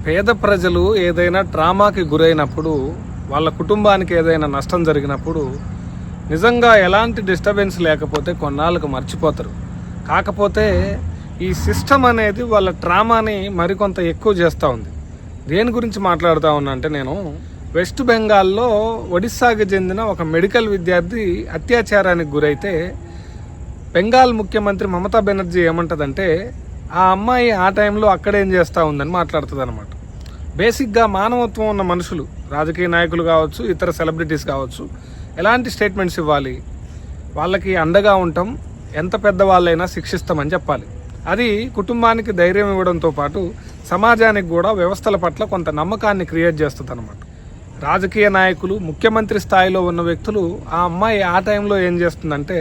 పేద ప్రజలు ఏదైనా డ్రామాకి గురైనప్పుడు, వాళ్ళ కుటుంబానికి ఏదైనా నష్టం జరిగినప్పుడు నిజంగా ఎలాంటి డిస్టర్బెన్స్ లేకపోతే కొన్నాళ్ళకు మర్చిపోతారు. కాకపోతే ఈ సిస్టమ్ అనేది వాళ్ళ డ్రామాని మరికొంత ఎక్కువ చేస్తూ ఉంది. దేని గురించి మాట్లాడుతూ ఉన్నా అంటే, నేను వెస్ట్ బెంగాల్లో ఒడిస్సాకి చెందిన ఒక మెడికల్ విద్యార్థి అత్యాచారానికి గురైతే బెంగాల్ ముఖ్యమంత్రి మమతా బెనర్జీ ఏమంటదంటే, ఆ అమ్మాయి ఆ టైంలో అక్కడేం చేస్తూ ఉందని మాట్లాడుతుంది అనమాట. బేసిక్గా మానవత్వం ఉన్న మనుషులు, రాజకీయ నాయకులు కావచ్చు, ఇతర సెలబ్రిటీస్ కావచ్చు, ఎలాంటి స్టేట్మెంట్స్ ఇవ్వాలి? వాళ్ళకి అండగా ఉంటాం, ఎంత పెద్దవాళ్ళైనా శిక్షిస్తామని చెప్పాలి. అది కుటుంబానికి ధైర్యం ఇవ్వడంతో పాటు సమాజానికి కూడా వ్యవస్థల పట్ల కొంత నమ్మకాన్ని క్రియేట్ చేస్తుంది అనమాట. రాజకీయ నాయకులు, ముఖ్యమంత్రి స్థాయిలో ఉన్న వ్యక్తులు ఆ అమ్మాయి ఆ టైంలో ఏం చేస్తుందంటే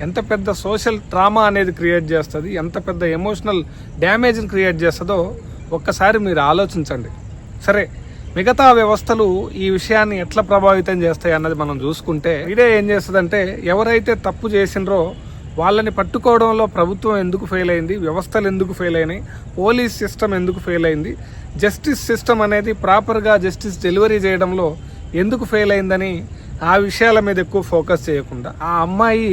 ఎంత పెద్ద సోషల్ ట్రామా అనేది క్రియేట్ చేస్తుంది, ఎంత పెద్ద ఎమోషనల్ డ్యామేజ్ని క్రియేట్ చేస్తుందో ఒక్కసారి మీరు ఆలోచించండి. సరే, మిగతా వ్యవస్థలు ఈ విషయాన్ని ఎట్లా ప్రభావితం చేస్తాయి అన్నది మనం చూసుకుంటే, ఇదే ఏం చేస్తుందంటే, ఎవరైతే తప్పు చేసినరో వాళ్ళని పట్టుకోవడంలో ప్రభుత్వం ఎందుకు ఫెయిల్ అయింది, వ్యవస్థలు ఎందుకు ఫెయిల్ అయినాయి, పోలీస్ సిస్టమ్ ఎందుకు ఫెయిల్ అయింది, జస్టిస్ సిస్టమ్ అనేది ప్రాపర్గా జస్టిస్ డెలివరీ చేయడంలో ఎందుకు ఫెయిల్ అయిందని ఆ విషయాల మీద ఎక్కువ ఫోకస్ చేయకుండా, ఆ అమ్మాయి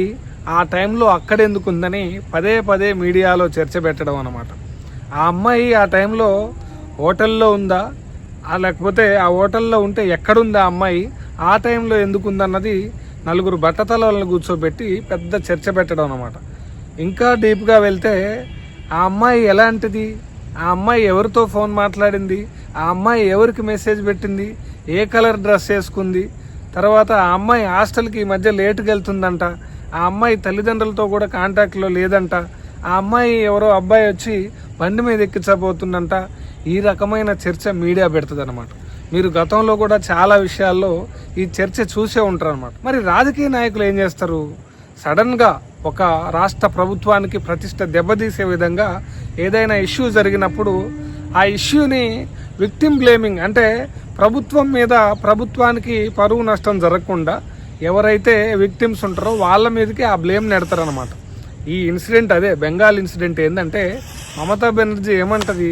ఆ టైంలో అక్కడెందుకు ఉందని పదే పదే మీడియాలో చర్చ పెట్టడం అన్నమాట. ఆ అమ్మాయి ఆ టైంలో హోటల్లో ఉందా, లేకపోతే ఆ హోటల్లో ఉంటే ఎక్కడుందా ఆ అమ్మాయి, ఆ టైంలో ఎందుకు ఉందన్నది నలుగురు బట్టతలను కూర్చోబెట్టి పెద్ద చర్చ పెట్టడం అన్నమాట. ఇంకా డీప్గా వెళ్తే ఆ అమ్మాయి ఎలాంటిది, ఆ అమ్మాయి ఎవరితో ఫోన్ మాట్లాడింది, ఆ అమ్మాయి ఎవరికి మెసేజ్ పెట్టింది, ఏ కలర్ డ్రెస్ వేసుకుంది, తర్వాత ఆ అమ్మాయి హాస్టల్కి ఈ మధ్య లేటుగా వెళ్తుందంట, ఆ అమ్మాయి తల్లిదండ్రులతో కూడా కాంటాక్ట్లో లేదంట, ఆ అమ్మాయి ఎవరో అబ్బాయి వచ్చి బండి మీద ఎక్కించబోతుందంట. ఈ రకమైన చర్చ మీడియా పెడుతుంది అనమాట. మీరు గతంలో కూడా చాలా విషయాల్లో ఈ చర్చ చూసే ఉంటారు అనమాట. మరి రాజకీయ నాయకులు ఏం చేస్తారు? సడన్గా ఒక రాష్ట్ర ప్రభుత్వానికి ప్రతిష్ట దెబ్బతీసే విధంగా ఏదైనా ఇష్యూ జరిగినప్పుడు ఆ ఇష్యూని విక్టిమ్ బ్లేమింగ్, అంటే ప్రభుత్వం మీద, ప్రభుత్వానికి పరువు నష్టం జరగకుండా ఎవరైతే విక్టిమ్స్ ఉంటారో వాళ్ళ మీదకి ఆ బ్లేమ్ నెడతారనమాట. ఈ ఇన్సిడెంట్, అదే బెంగాల్ ఇన్సిడెంట్ ఏంటంటే, మమతా బెనర్జీ ఏమంటది,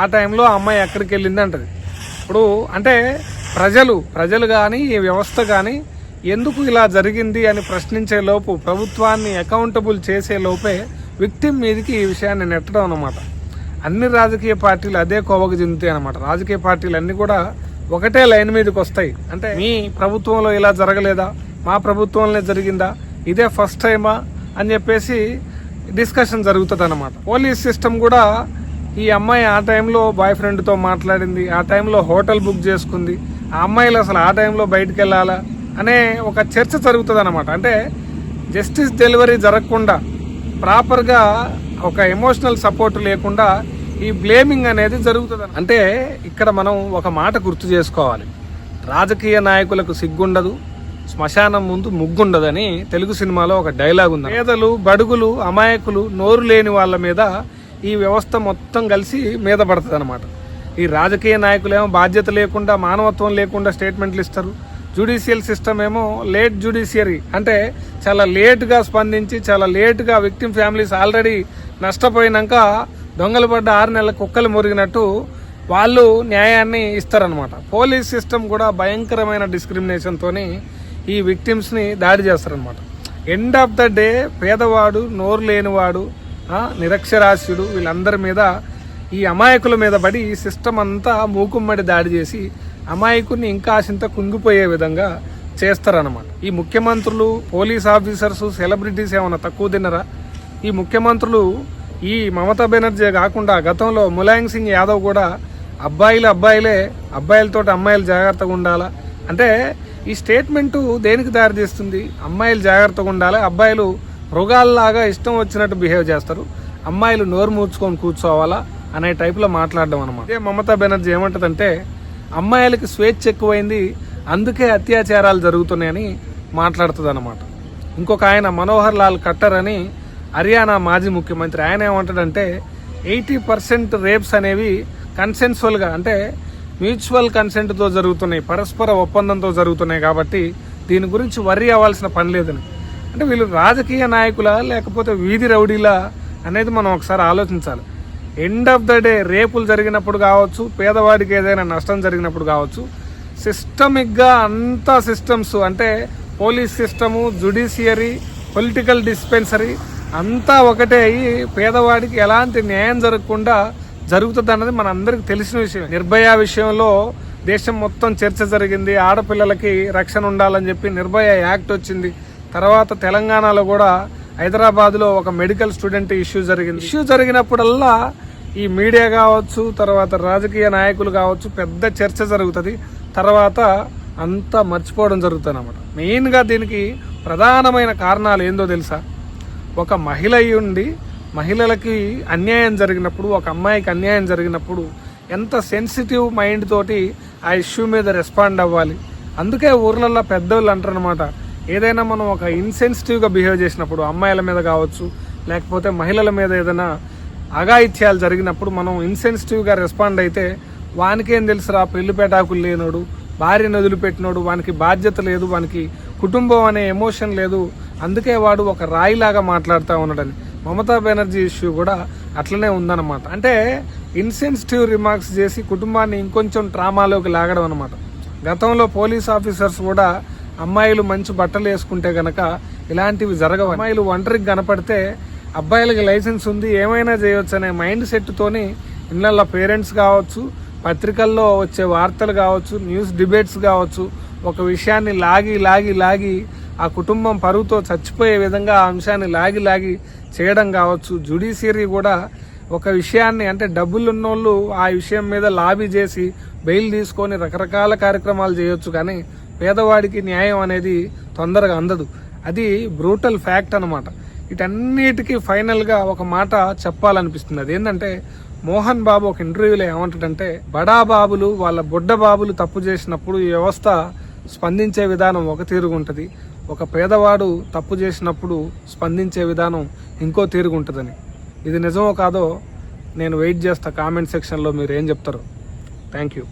ఆ టైంలో ఆ అమ్మాయి ఎక్కడికి వెళ్ళింది అంటది. ఇప్పుడు అంటే ప్రజలు కానీ ఈ వ్యవస్థ కానీ ఎందుకు ఇలా జరిగింది అని ప్రశ్నించే లోపు, ప్రభుత్వాన్ని అకౌంటబుల్ చేసే లోపే విక్టిమ్ మీదకి ఈ విషయాన్ని నెట్టడం అన్నమాట. అన్ని రాజకీయ పార్టీలు అదే కోవకు చెందుతాయి అన్నమాట. రాజకీయ పార్టీలు అన్నీ కూడా ఒకటే లైన్ మీదకి వస్తాయి. అంటే మీ ప్రభుత్వంలో ఇలా జరగలేదా, మా ప్రభుత్వంలో జరిగిందా, ఇదే ఫస్ట్ టైమా అని చెప్పేసి డిస్కషన్ జరుగుతుంది అన్నమాట. పోలీస్ సిస్టమ్ కూడా ఈ అమ్మాయి ఆ టైంలో బాయ్ ఫ్రెండ్తో మాట్లాడింది, ఆ టైంలో హోటల్ బుక్ చేసుకుంది, ఆ అమ్మాయిలు అసలు ఆ టైంలో బయటకు వెళ్ళాలా అనే ఒక చర్చ జరుగుతుంది అన్నమాట. అంటే జస్టిస్ డెలివరీ జరగకుండా, ప్రాపర్గా ఒక ఎమోషనల్ సపోర్ట్ లేకుండా ఈ బ్లేమింగ్ అనేది జరుగుతుంది. అంటే ఇక్కడ మనం ఒక మాట గుర్తు చేసుకోవాలి, రాజకీయ నాయకులకు సిగ్గుండదు, శ్మశానం ముందు ముగ్గుండదని తెలుగు సినిమాలో ఒక డైలాగ్ ఉంది. పేదలు, బడుగులు, అమాయకులు, నోరు లేని వాళ్ళ మీద ఈ వ్యవస్థ మొత్తం కలిసి మీద పడుతుంది అనమాట. ఈ రాజకీయ నాయకులు ఏమో బాధ్యత లేకుండా, మానవత్వం లేకుండా స్టేట్మెంట్లు ఇస్తారు. జ్యుడిషియల్ సిస్టమ్ ఏమో లేట్ జ్యుడిషియరీ, అంటే చాలా లేట్గా స్పందించి, చాలా లేట్గా విక్టిమ్ ఫ్యామిలీస్ ఆల్రెడీ నష్టపోయినాక దొంగలు పడ్డ 6 నెలల కుక్కలు మురిగినట్టు వాళ్ళు న్యాయాన్ని ఇస్తారనమాట. పోలీస్ సిస్టమ్ కూడా భయంకరమైన డిస్క్రిమినేషన్తోని ఈ విక్టిమ్స్ని దాడి చేస్తారనమాట. ఎండ్ ఆఫ్ ద డే పేదవాడు, నోరు లేనివాడు, నిరక్షరాస్యుడు, వీళ్ళందరి మీద, ఈ అమాయకుల మీద పడి ఈ సిస్టమ్ అంతా మూకుమ్మడి దాడి చేసి అమాయకుని ఇంకా ఆశంత కుంగిపోయే విధంగా చేస్తారన్నమాట. ఈ ముఖ్యమంత్రులు, పోలీస్ ఆఫీసర్స్, సెలబ్రిటీస్ ఏమన్నా తక్కువ తిన్నరా? ఈ ముఖ్యమంత్రులు, ఈ మమతా బెనర్జీ కాకుండా గతంలో ములాయం సింగ్ యాదవ్ కూడా అబ్బాయిలే, అబ్బాయిలతో అమ్మాయిలు జాగ్రత్తగా ఉండాలా అంటే, ఈ స్టేట్మెంటు దేనికి దారి చేస్తుంది? అమ్మాయిలు జాగ్రత్తగా ఉండాలి, అబ్బాయిలు మృగాల్లాగా ఇష్టం వచ్చినట్టు బిహేవ్ చేస్తారు, అమ్మాయిలు నోరు మూర్చుకొని కూర్చోవాలా అనే టైప్లో మాట్లాడడం అనమాట. ఇదే మమతా బెనర్జీ ఏమంటదంటే, అమ్మాయిలకి స్వేచ్ఛ ఎక్కువైంది, అందుకే అత్యాచారాలు జరుగుతున్నాయని మాట్లాడుతుంది అనమాట. ఇంకొక ఆయన మనోహర్ లాల్ ఖట్టర్ అని హర్యానా మాజీ ముఖ్యమంత్రి, ఆయన ఏమంటాడంటే 80% రేప్స్ అనేవి కన్సెన్సువల్గా, అంటే మ్యూచువల్ కన్సెంట్తో జరుగుతున్నాయి, పరస్పర ఒప్పందంతో జరుగుతున్నాయి, కాబట్టి దీని గురించి వర్రీ అవ్వాల్సిన పని లేదని. అంటే వీళ్ళు రాజకీయ నాయకులా లేకపోతే వీధి రౌడీలా అనేది మనం ఒకసారి ఆలోచించాలి. ఎండ్ ఆఫ్ ద డే రేపులు జరిగినప్పుడు కావచ్చు, పేదవాడికి ఏదైనా నష్టం జరిగినప్పుడు కావచ్చు, సిస్టమిక్గా అంతా సిస్టమ్స్ అంటే police system, judiciary, political dispensary అంతా ఒకటే అయ్యి పేదవాడికి ఎలాంటి న్యాయం జరగకుండా జరుగుతుంది అన్నది మన అందరికి తెలిసిన విషయం. నిర్భయ విషయంలో దేశం మొత్తం చర్చ జరిగింది. ఆడపిల్లలకి రక్షణ ఉండాలని చెప్పి నిర్భయ యాక్ట్ వచ్చింది. తర్వాత తెలంగాణలో కూడా హైదరాబాద్లో ఒక మెడికల్ స్టూడెంట్ ఇష్యూ జరిగింది. ఇష్యూ జరిగినప్పుడల్లా ఈ మీడియా కావచ్చు, తర్వాత రాజకీయ నాయకులు కావచ్చు, పెద్ద చర్చ జరుగుతుంది. తర్వాత అంతా మర్చిపోవడం జరుగుతుంది అన్నమాట. మెయిన్గా దీనికి ప్రధానమైన కారణాలు ఏందో తెలుసా? ఒక మహిళ అయ్యుండి మహిళలకి అన్యాయం జరిగినప్పుడు, ఒక అమ్మాయికి అన్యాయం జరిగినప్పుడు ఎంత సెన్సిటివ్ మైండ్ తోటి ఆ ఇష్యూ మీద రెస్పాండ్ అవ్వాలి. అందుకే ఊర్లలో పెద్దోళ్ళు అంటారు అనమాట, ఏదైనా మనం ఒక ఇన్సెన్సిటివ్గా బిహేవ్ చేసినప్పుడు అమ్మాయిల మీద కావచ్చు, లేకపోతే మహిళల మీద ఏదైనా అఘాయిత్యాలు జరిగినప్పుడు మనం ఇన్సెన్సిటివ్గా రెస్పాండ్ అయితే వానికేం తెలుసురా, పెళ్లిపేటాకులు లేనోడు, భార్యను వదిలిపెట్టినోడు, వానికి బాధ్యత లేదు, వానికి కుటుంబం అనే ఎమోషన్ లేదు, అందుకే వాడు ఒక రాయిలాగా మాట్లాడుతూ ఉన్నాడని. మమతా బెనర్జీ ఇష్యూ కూడా అట్లనే ఉందన్నమాట. అంటే ఇన్సెన్సిటివ్ రిమార్క్స్ చేసి కుటుంబాన్ని ఇంకొంచెం ట్రామాలోకి లాగడం అనమాట. గతంలో పోలీస్ ఆఫీసర్స్ కూడా అమ్మాయిలు మంచి బట్టలు వేసుకుంటే గనక ఇలాంటివి జరగవు. అమ్మాయిలు ఒంటరికి కనపడితే అబ్బాయిలకి లైసెన్స్ ఉంది, ఏమైనా చేయొచ్చు అనే మైండ్ సెట్తోని ఇళ్ళల్లో పేరెంట్స్ కావచ్చు, పత్రికల్లో వచ్చే వార్తలు కావచ్చు, న్యూస్ డిబేట్స్ కావచ్చు, ఒక విషయాన్ని లాగి ఆ కుటుంబం పరువుతో చచ్చిపోయే విధంగా ఆ అంశాన్ని లాగి చేయడం కావచ్చు. జ్యుడిషియరీ కూడా ఒక విషయాన్ని అంటే డబ్బులు ఉన్నోళ్ళు ఆ విషయం మీద లాబీ చేసి బెయిల్ తీసుకొని రకరకాల కార్యక్రమాలు చేయొచ్చు, కానీ పేదవాడికి న్యాయం అనేది తొందరగా అందదు. అది బ్రూటల్ ఫ్యాక్ట్ అనమాట. వీటన్నిటికీ ఫైనల్గా ఒక మాట చెప్పాలనిపిస్తుంది. అది ఏంటంటే, మోహన్ బాబు ఒక ఇంటర్వ్యూలో ఏమంటాడంటే, బడా బాబులు వాళ్ళ బుడ్డ బాబులు తప్పు చేసినప్పుడు ఈ వ్యవస్థ స్పందించే విధానం ఒక తీరుగుంటుంది, ఒక పేదవాడు తప్పు చేసినప్పుడు స్పందించే విధానం ఇంకో తీరుగుంటుందని. ఇది నిజమో కాదో నేను వెయిట్ చేస్తా. కామెంట్ సెక్షన్లో మీరు ఏం చెప్తారో. Thank you.